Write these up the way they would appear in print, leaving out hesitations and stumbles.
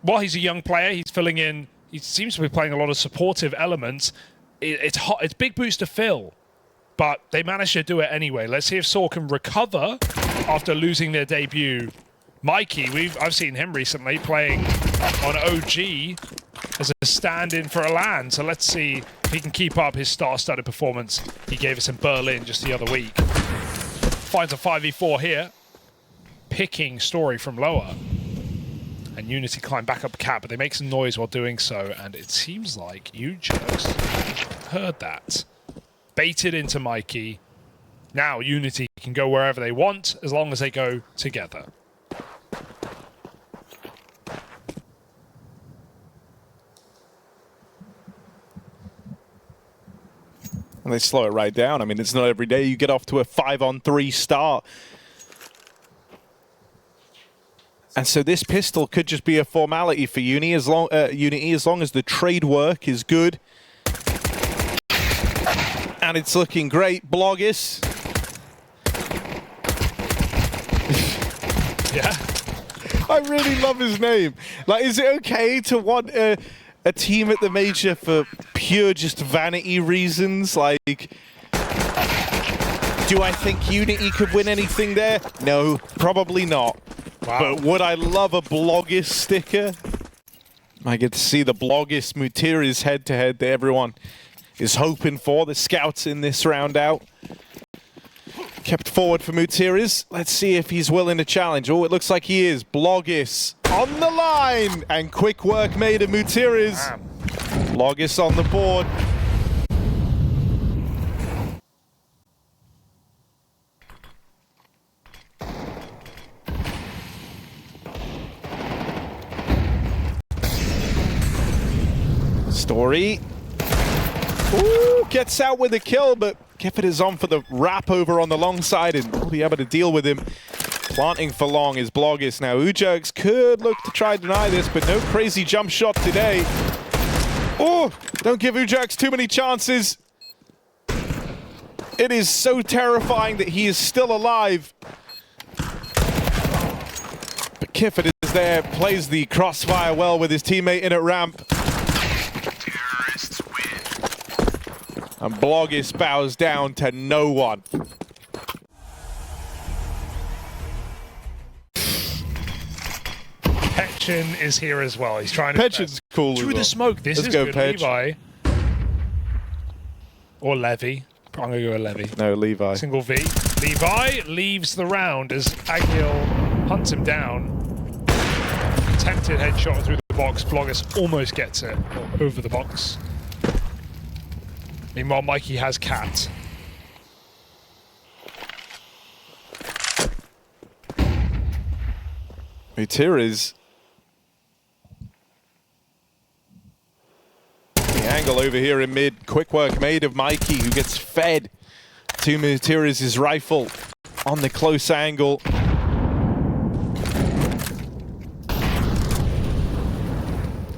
while he's a young player, he's filling in. He seems to be playing a lot of supportive elements. It's hot. It's big boots to fill, but they managed to do it anyway. Let's see if sAw can recover after losing their debut. MOUZ, I've seen him recently playing on OG as a stand-in for a LAN. So let's see if he can keep up his star-studded performance he gave us in Berlin just the other week. Finds a 5v4 here. Picking Story from lower. And UNiTY climb back up cap, but they make some noise while doing so. And it seems like UJerks heard that. Baited into MOUZ. Now UNiTY can go wherever they want as long as they go together. And they slow it right down. I mean, it's not every day you get off to a 5-on-3 start. And so this pistol could just be a formality for UNiTY as long as the trade work is good. And it's looking great. Bloggis. Yeah. I really love his name. Like, is it okay to want a team at the Major for pure just vanity reasons? Like, do I think UNiTY could win anything there? No, probably not. Wow. But would I love a Bloggis sticker? I get to see the Bloggis Mutiris head-to-head that everyone is hoping for. The scouts in this round out. Kept forward for Mutiris. Let's see if he's willing to challenge. Oh, it looks like he is. Bloggis on the line. And quick work made of Mutiris. Bloggis on the board. Story. Ooh, gets out with a kill, but Kifford is on for the wrap over on the long side and will be able to deal with him. Planting for long is Bloggis. Now UJerks could look to try to deny this, but no crazy jump shot today. Oh, don't give UJerks too many chances. It is so terrifying that he is still alive. But Kifford is there, plays the crossfire well with his teammate in at ramp. And Bloggis bows down to no one. Petchin is here as well. He's trying to Petchin's cool through the smoke. This is go, good. Petch. Levi. Or Levy. I'm going to go with Levy. No, Levi. Single V. Levi leaves the round as Agil hunts him down. Attempted headshot through the box. Bloggis almost gets it over the box. Meanwhile, MOUZ has Cat. Mutiris. The angle over here in mid. Quick work made of MOUZ, who gets fed to Mutiris' rifle on the close angle.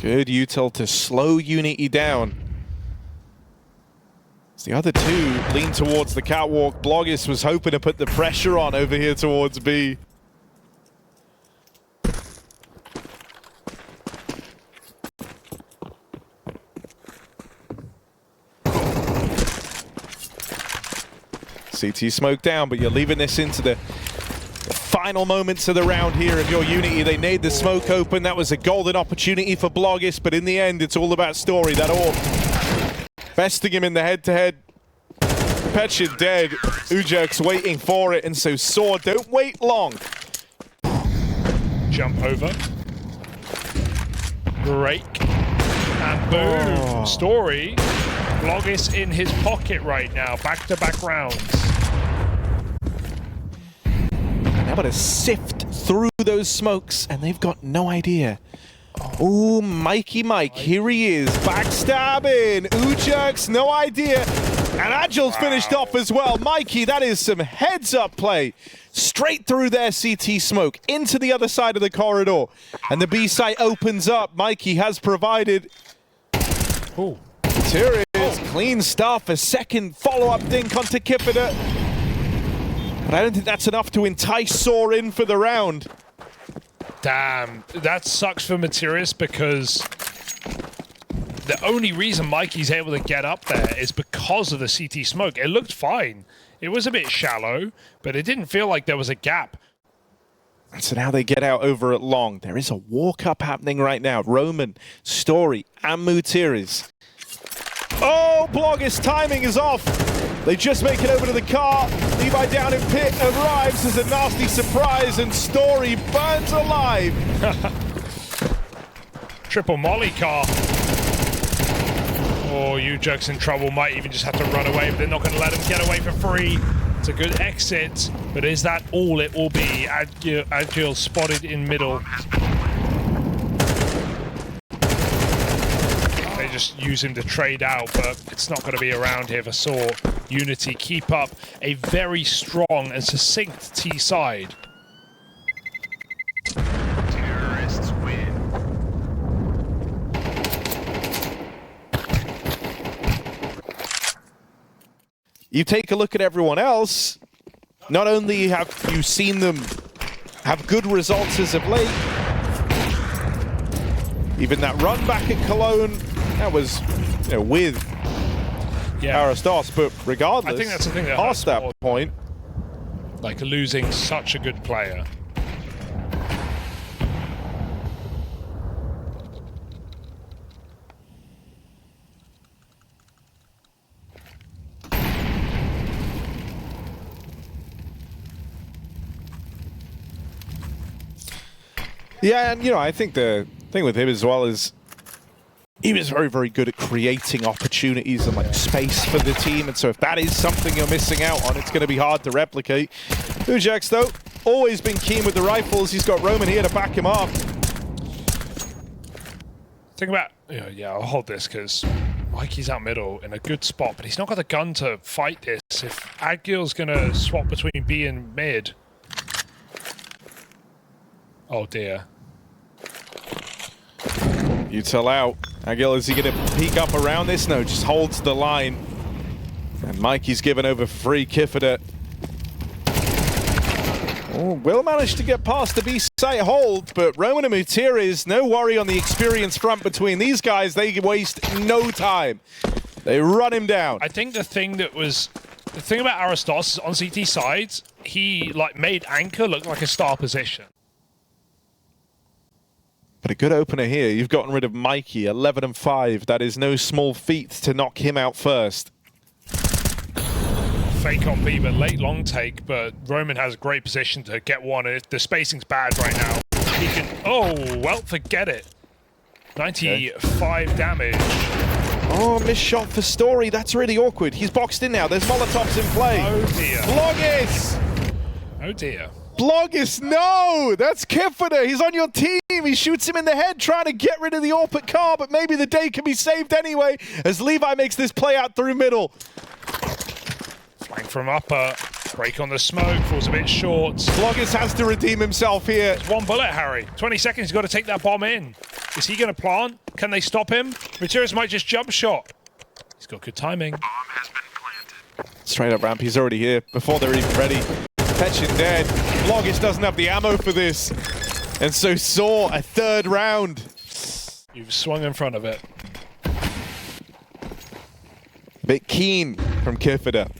Good util to slow UNiTY down. The other two lean towards the catwalk. Bloggis was hoping to put the pressure on over here towards B. CT smoke down, but you're leaving this into the final moments of the round here of your UNiTY. They made the smoke open. That was a golden opportunity for Bloggis, but in the end, it's all about Story. That all besting him in the head-to-head. Petchin dead. UJerks waiting for it, and so sAw don't wait long. Jump over. Break. And boom. Oh. Story. Bloggis in his pocket right now. Back-to-back rounds. Able to sift through those smokes, and they've got no idea. Ooh, MOUZ, here he is, backstabbing. UJerks, no idea. And Agil's finished off as well. MOUZ, that is some heads-up play. Straight through their CT smoke, into the other side of the corridor. And the B site opens up. MOUZ has provided. Ooh. Here it is, clean stuff. A second follow-up dink onto Kipida. But I don't think that's enough to entice sAw in for the round. Damn, that sucks for Materius because the only reason Mikey's able to get up there is because of the CT smoke. It looked fine. It was a bit shallow, but it didn't feel like there was a gap. So now they get out over at long. There is a walk-up happening right now. Roman, Story, and Mutiris. Oh, Bloggis, timing is off. They just make it over to the car. Levi down in pit arrives as a nasty surprise, and Story burns alive. Triple molly car. Oh, UNiTY's in trouble. Might even just have to run away, but they're not going to let him get away for free. It's a good exit, but is that all it will be? Agil spotted in middle. They just use him to trade out, but it's not going to be around here for sAw. UNiTY keep up a very strong and succinct T side. Terrorists win. You take a look at everyone else. Not only have you seen them have good results as of late, even that run back at Cologne, that was, you know, with Aristos, but regardless, I think that's the thing that past that point, like losing such a good player. yeah, and you know, I think the thing with him as well is he was very, very good at creating opportunities and like space for the team, and so if that is something you're missing out on, it's going to be hard to replicate. UNiTY though, always been keen with the rifles. He's got Roman here to back him up. Think about, yeah, I'll hold this because Mikey's out middle in a good spot, but he's not got the gun to fight this. If Agil's going to swap between B and mid. Oh dear. UNiTY out. Agil, is he going to peek up around this? No, just holds the line. And Mikey's given over free. Kifida will manage to get past the B site hold, but Roman and Mutiris, no worry on the experience front between these guys. They waste no time. They run him down. I think the thing about Aristos is on CT sides, he like made Anchor look like a star position. But a good opener here. You've gotten rid of Mikey, 11-5. That is no small feat to knock him out first. Fake on B, but late long take, but Roman has a great position to get one. The spacing's bad right now. He can, oh, well, forget it. 95 damage. Oh, missed shot for Story. That's really awkward. He's boxed in now. There's Molotovs in play. Oh dear. Bloggis! Oh dear. Bloggis, no! That's Kifida. He's on your team. He shoots him in the head, trying to get rid of the AWP car, but maybe the day can be saved anyway, as Levi makes this play out through middle. Flank from upper. Break on the smoke. Falls a bit short. Bloggis has to redeem himself here. It's one bullet, Harry. 20 seconds. He's got to take that bomb in. Is he going to plant? Can they stop him? Mutiris might just jump shot. He's got good timing. Bomb has been planted. Straight up ramp. He's already here before they're even ready. Tetchin dead. Bloggis doesn't have the ammo for this. And so sAw a third round. You've swung in front of it. Bit keen from Kifida.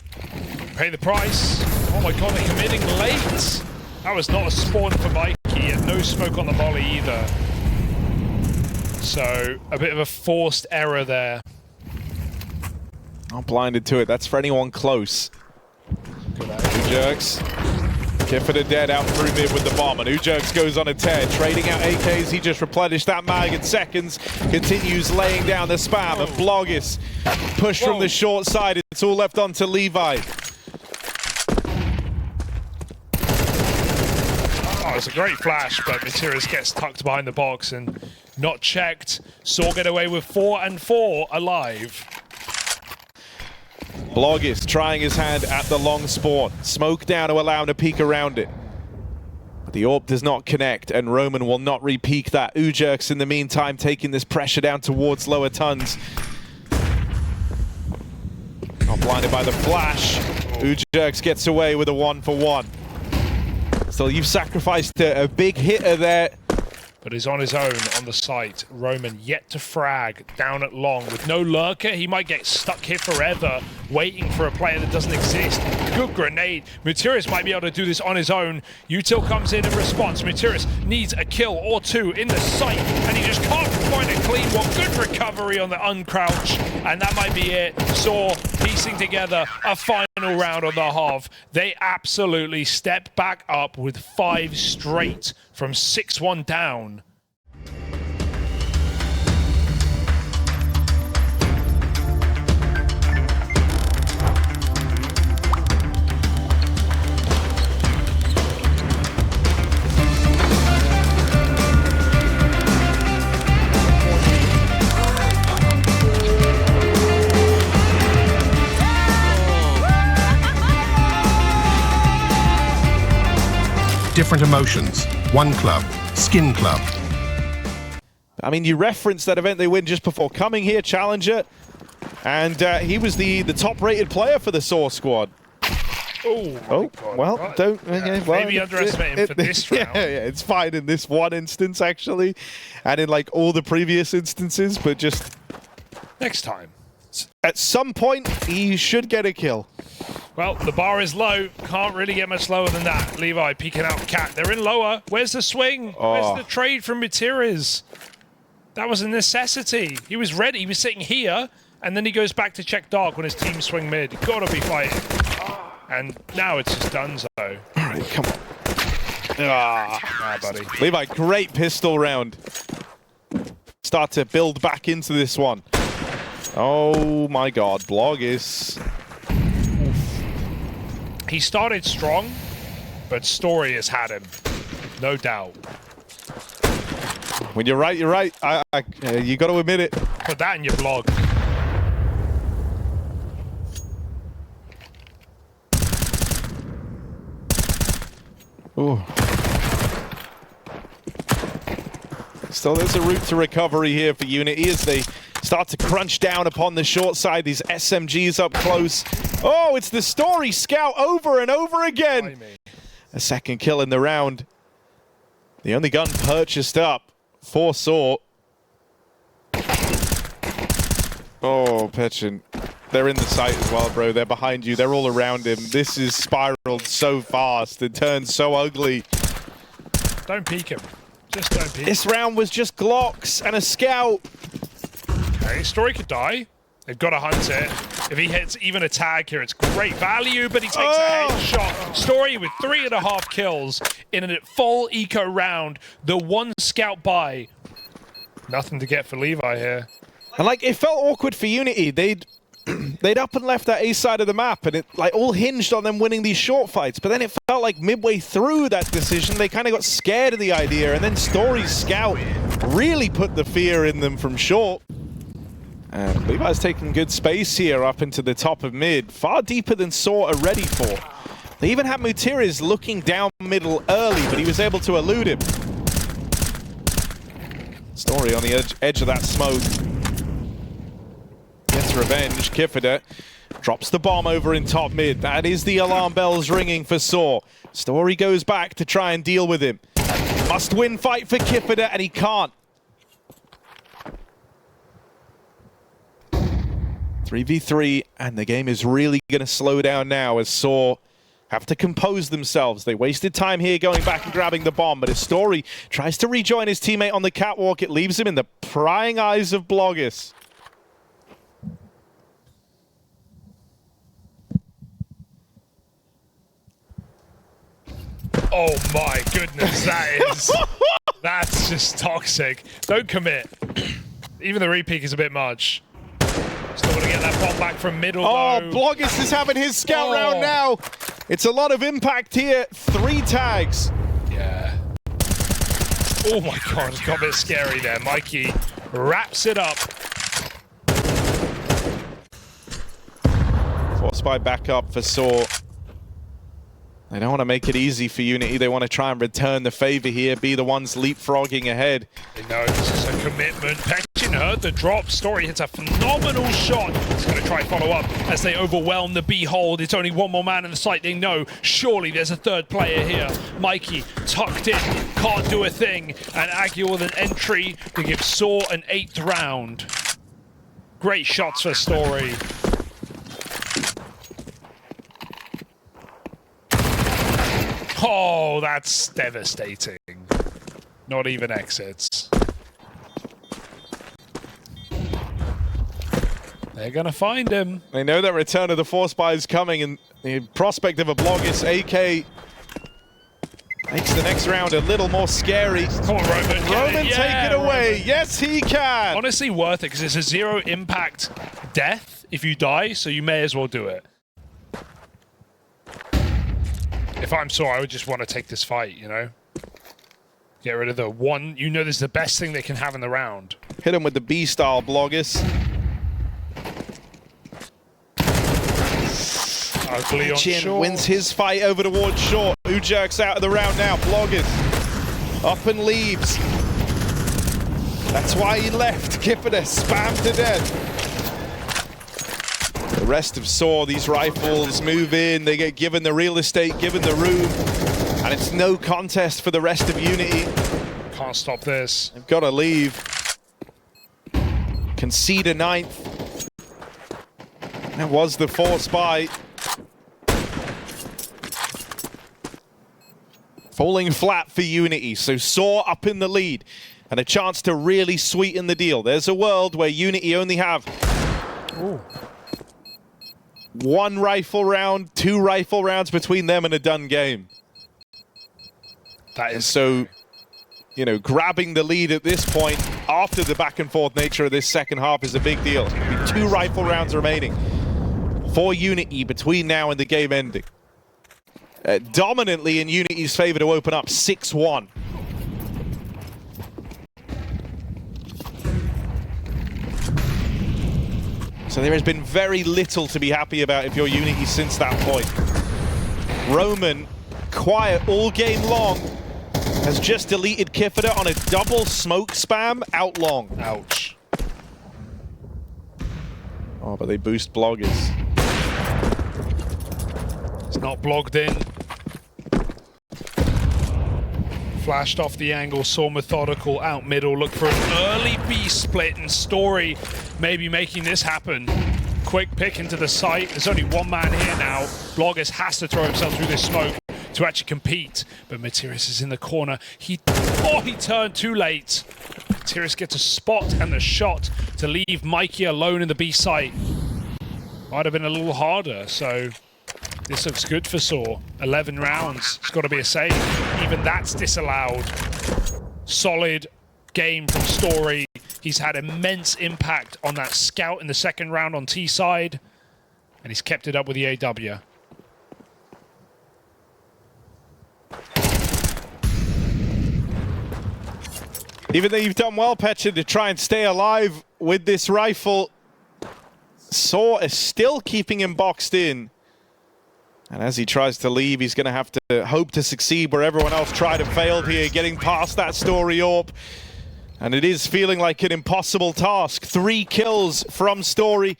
Pay the price. Oh my god, they're committing late. That was not a spawn for Mikey, and no smoke on the molly either. So, a bit of a forced error there. Not blinded to it. That's for anyone close. Good UNiTY. Kifida dead out through mid with the bomb, and UNiTY goes on a tear, trading out AKs. He just replenished that mag in seconds, continues laying down the spam, and Bloggis push from the short side. It's all left on to Levi. Oh, it's a great flash, but Mutiris gets tucked behind the box and not checked. sAw get away with 4 and 4 alive. Bloggis trying his hand at the long spawn. Smoke down to allow him to peek around it. But the AWP does not connect, and Roman will not re-peek that. UNiTY in the meantime taking this pressure down towards lower tons. Not blinded by the flash. UNiTY gets away with a 1-for-1. Still, you've sacrificed a big hitter there but is on his own on the site. Roman yet to frag down at long with no lurker. He might get stuck here forever, waiting for a player that doesn't exist. Good grenade. Mutirius might be able to do this on his own. Util comes in response. Mutirius needs a kill or two in the site, and he just can't find a clean one. Good recovery on the uncrouch, and that might be it. sAw piecing together a final round on the half. They absolutely step back up with 5 straight from 6-1 down. Different emotions. One club. Skin Club. I mean, you referenced that event they win just before coming here, Challenger. And he was the top-rated player for the sAw squad. Oh, God. Well, God. don't... Yeah, okay, well, maybe underestimate him for this round. Yeah, it's fine in this one instance, actually. And in, like, all the previous instances, but just... Next time. At some point, he should get a kill. Well, the bar is low. Can't really get much lower than that. Levi peeking out Cat. They're in lower. Where's the swing? Where's the trade from Mutirius? That was a necessity. He was ready. He was sitting here, and then he goes back to check dark when his team swing mid. Gotta be fighting. And now it's just donezo. All right, come on. Buddy. Levi, great pistol round. Start to build back into this one. Oh my God, Blogis. He started strong, but Story has had him. No doubt. When you're right, you're right. You got to admit it. Put that in your blog. Ooh. Still, there's a route to recovery here for UNiTY as they start to crunch down upon the short side. These SMGs up close. Oh, it's the Story scout over and over again. A second kill in the round. The only gun purchased up for sAw. Oh, Petchin. They're in the site as well, bro. They're behind you. They're all around him. This is spiraled so fast. It turns so ugly. Don't peek him. Just don't peek. This round was just Glocks and a scout. Okay, Story could die. They've got to hunt it. If he hits even a tag here, it's great value, but he takes a headshot. Story with 3.5 kills in a full eco round. The one scout buy. Nothing to get for Levi here. And like, it felt awkward for UNiTY. They'd up and left that A side of the map, and it like all hinged on them winning these short fights. But then it felt like midway through that decision, they kind of got scared of the idea, and then Story's scout really put the fear in them from short. And Levi's taking good space here up into the top of mid, far deeper than sAw are ready for. They even had Mutirius looking down middle early, but he was able to elude him. Story on the edge of that smoke. Gets revenge. Kifida drops the bomb over in top mid. That is the alarm bells ringing for sAw. Story goes back to try and deal with him. Must win fight for Kifida, and he can't. 3v3, and the game is really going to slow down now as sAw have to compose themselves. They wasted time here going back and grabbing the bomb, but as Story tries to rejoin his teammate on the catwalk, it leaves him in the prying eyes of Blogis. Oh my goodness, that's just toxic. Don't commit. Even the repeat is a bit much. Still want to get that bomb back from middle, Oh, though. Blogis is having his scout round now. It's a lot of impact here. 3 tags. Yeah. Oh my God, it's got a bit scary there. Mikey wraps it up. Force spy back up for sAw. They don't want to make it easy for UNiTY. They want to try and return the favor here, be the ones leapfrogging ahead. They know this is a commitment. Petchin heard the drop. Story hits a phenomenal shot. He's going to try and follow up as they overwhelm the Buchholz. It's only one more man in the site. They know surely there's a third player here. Mikey tucked in. can't do a thing. And Aguilar with an entry to give sAw an 8th round. Great shots for Story. Oh, that's devastating. Not even exits. They're gonna find him. They know that return of the Force Buy is coming, and the prospect of a Blogus AK makes the next round a little more scary. Come on, Roman. Roman, Yeah, take it away. Roman. Yes, he can. Honestly, worth it because it's a 0 impact death if you die, so you may as well do it. If I'm sAw, I would just want to take this fight, you know? Get rid of the one, you know, this is the best thing they can have in the round. Hit him with the B-style Blogus. Ugly on Chin short. wins his fight over towards short. UNiTY's out of the round now. Blogus up and leaves. That's why he left. Kipper spammed to death. The rest of sAw, these rifles move in. They get given the real estate, given the room. And it's no contest for the rest of UNiTY. Can't stop this. They've got to leave. Concede a 9th. That was the Force Buy. Falling flat for UNiTY, so sAw up in the lead and a chance to really sweeten the deal. There's a world where UNiTY only have one rifle round, 2 rifle rounds between them and a done game. That is so, you know, grabbing the lead at this point after the back and forth nature of this second half is a big deal. It's gonna be 2 rifle rounds remaining for UNiTY between now and the game ending. Dominantly in UNiTY's favor to open up 6-1. So there has been very little to be happy about if you're UNiTY since that point. Roman, quiet all game long, has just deleted Kifida on a double smoke spam out long. ouch. Oh, but they boost Bloggers. It's not blogged in. Flashed off the angle, sAw methodical, out middle, look for an early B split, and Story maybe making this happen. Quick pick into the site. There's only one man here now. Bloggers has to throw himself through this smoke to actually compete. But Materius is in the corner. He turned too late. Materius gets a spot and the shot to leave Mikey alone in the B site. Might have been a little harder, so this looks good for sAw. 11 rounds. It's got to be a save. Even that's disallowed. Solid game from Story. He's had immense impact on that scout in the second round on T side. And he's kept it up with the AW. Even though you've done well, Pecha, to try and stay alive with this rifle, sAw is still keeping him boxed in. And as he tries to leave, he's going to have to hope to succeed where everyone else tried and failed here, getting past that Story AWP. And it is feeling like an impossible task. 3 kills from Story.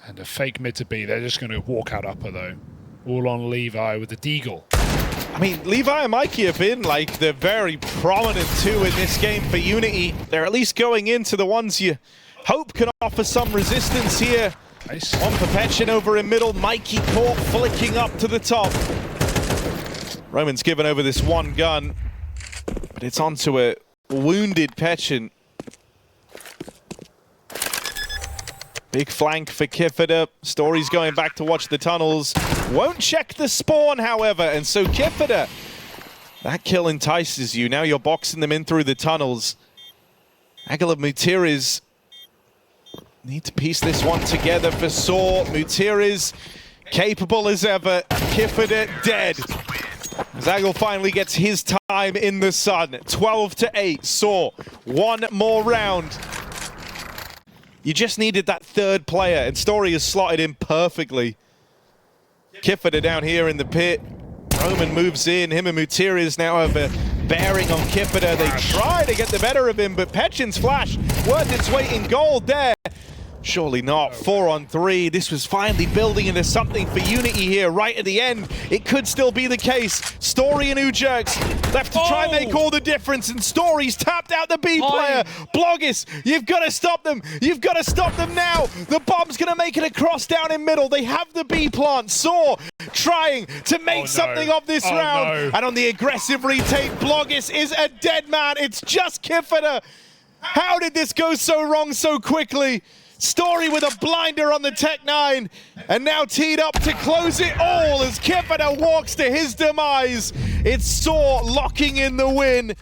And a fake mid to B. They're just going to walk out upper, though. All on Levi with the Deagle. I mean, Levi and Mikey have been like the very prominent 2 in this game for UNiTY. They're at least going into the ones you hope can offer some resistance here. Nice. On Perpetuan over in middle, Mikey caught flicking up to the top. Roman's given over this one gun, but it's onto a wounded Petchen. Big flank for Kifida. Story's going back to watch the tunnels. Won't check the spawn, however, and so Kifida, that kill entices you. Now you're boxing them in through the tunnels. Aguilar Mutiris need to piece this one together for sAw. Mutiris capable as ever. Kifida dead. Zagel finally gets his time in the sun. 12-8. sAw. One more round. You just needed that third player, and Story has slotted in perfectly. Kifida down here in the pit. Roman moves in. Him and Mutiris now have a bearing on Kipita. They try to get the better of him, but Pechin's flash worth its weight in gold there. Surely not. 4-on-3. This was finally building into something for UNiTY here right at the end. It could still be the case. Story and UJerks left to try and make all the difference, and Story's tapped out the B player. Bloggis, you've got to stop them. You've got to stop them now. The bomb's going to make it across down in middle. They have the B plant. sAw trying to make something of this round. And on the aggressive retake, Bloggis is a dead man. It's just Kipita. How did this go so wrong so quickly? Story with a blinder on the Tech-9, and now teed up to close it all as Kipita walks to his demise. It's sAw locking in the win.